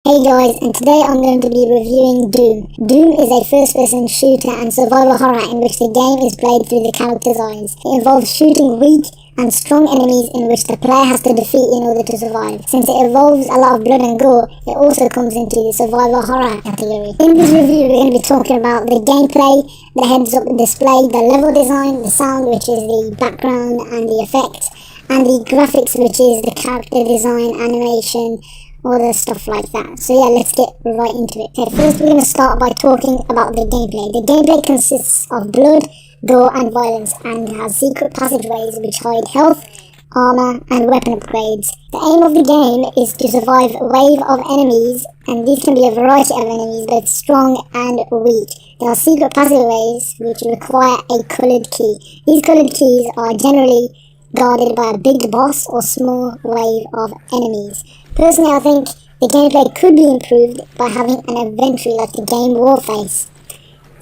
Hey guys, and today I'm going to be reviewing Doom. Doom is a first-person shooter and survival horror in which the game is played through the character's eyes. It involves shooting weak and strong enemies in which the player has to defeat in order to survive. Since it involves a lot of blood and gore, it also comes into the survival horror category. In this review, we're going to be talking about the gameplay, the heads-up display, the level design, the sound, which is the background and the effects, and the graphics, which is the character design, animation, all the stuff like that. So yeah, let's get right into it. Okay, first we're going to start by talking about the gameplay. The gameplay consists of blood, gore and violence, and has secret passageways which hide health, armor and weapon upgrades. The aim of the game is to survive a wave of enemies, and these can be a variety of enemies, both strong and weak. There are secret passageways which require a coloured key. These coloured keys are generally guarded by a big boss or small wave of enemies. Personally, I think the gameplay could be improved by having an inventory like the game Warface.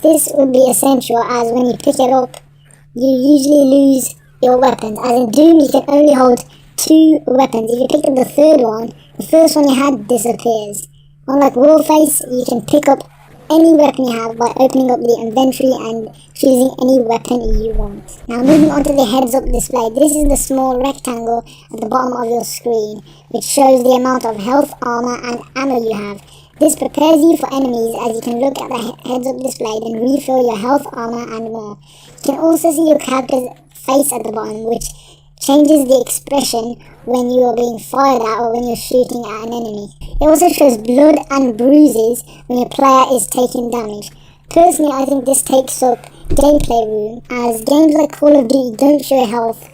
This would be essential, as when you pick it up, you usually lose your weapons. As in Doom, you can only hold 2 weapons. If you pick up the third one, the first one you had disappears. Unlike Warface, you can pick up any weapon you have by opening up the inventory and choosing any weapon you want. Now moving on to the heads up display. This is the small rectangle at the bottom of your screen, which shows the amount of health, armor and ammo you have. This prepares you for enemies, as you can look at the heads up display and refill your health, armor and more. You can also see your character's face at the bottom, which changes the expression when you are being fired at or when you're shooting at an enemy. It also shows blood and bruises when your player is taking damage. Personally, I think this takes up gameplay room, as games like Call of Duty don't show health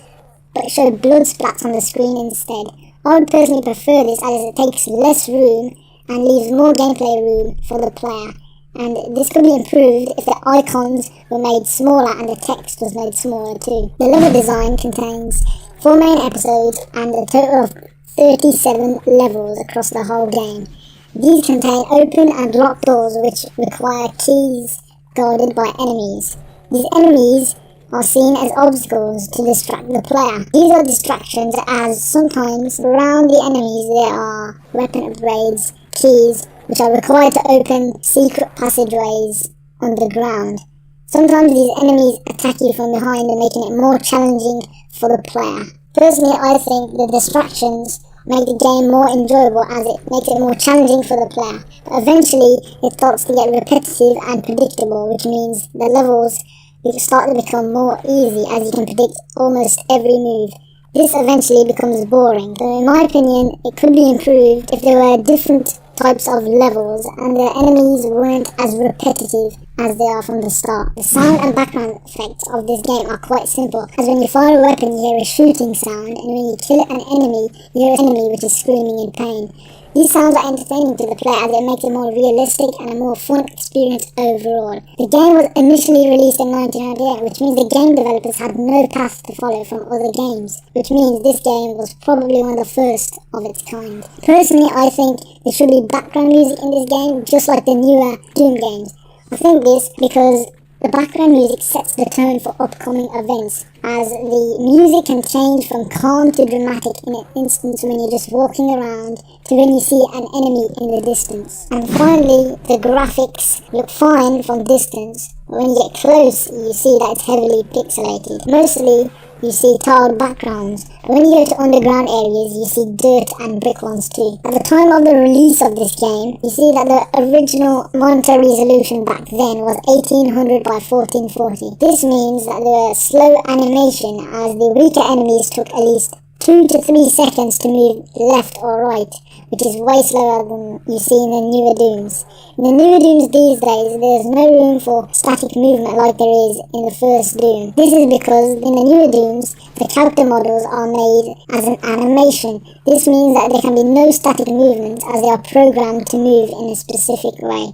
but show blood splats on the screen instead. I would personally prefer this, as it takes less room and leaves more gameplay room for the player. And this could be improved if the icons were made smaller and the text was made smaller too. The level design contains 4 main episodes and a total of 37 levels across the whole game. These contain open and locked doors which require keys guarded by enemies. These enemies are seen as obstacles to distract the player. These are distractions, as sometimes around the enemies there are weapon upgrades, keys, which are required to open secret passageways underground. Sometimes these enemies attack you from behind and making it more challenging for the player. Personally, I think the distractions make the game more enjoyable, as it makes it more challenging for the player. But eventually, it starts to get repetitive and predictable, which means the levels start to become more easy, as you can predict almost every move. This eventually becomes boring. So in my opinion, it could be improved if there were different types of levels and the enemies weren't as repetitive as they are from the start. The sound and background effects of this game are quite simple, as when you fire a weapon you hear a shooting sound, and when you kill an enemy you hear an enemy which is screaming in pain. These sounds are entertaining to the player, as it makes it more realistic and a more fun experience overall. The game was initially released in 1998, which means the game developers had no path to follow from other games, which means this game was probably one of the first of its kind. Personally, I think there should be background music in this game, just like the newer Doom games. I think this because the background music sets the tone for upcoming events, as the music can change from calm to dramatic in an instant when you're just walking around to when you see an enemy in the distance. And finally, the graphics look fine from distance, but when you get close you see that it's heavily pixelated. Mostly you see tiled backgrounds, but when you go to underground areas you see dirt and brick ones too. At the time of the release of this game, you see that the original monitor resolution back then was 1800 by 1440. This means that there was slow animation, as the weaker enemies took at least 2 to 3 seconds to move left or right, which is way slower than you see in the newer Dooms. In the newer Dooms these days, there's no room for static movement like there is in the first Doom. This is because in the newer Dooms, the character models are made as an animation. This means that there can be no static movement, as they are programmed to move in a specific way.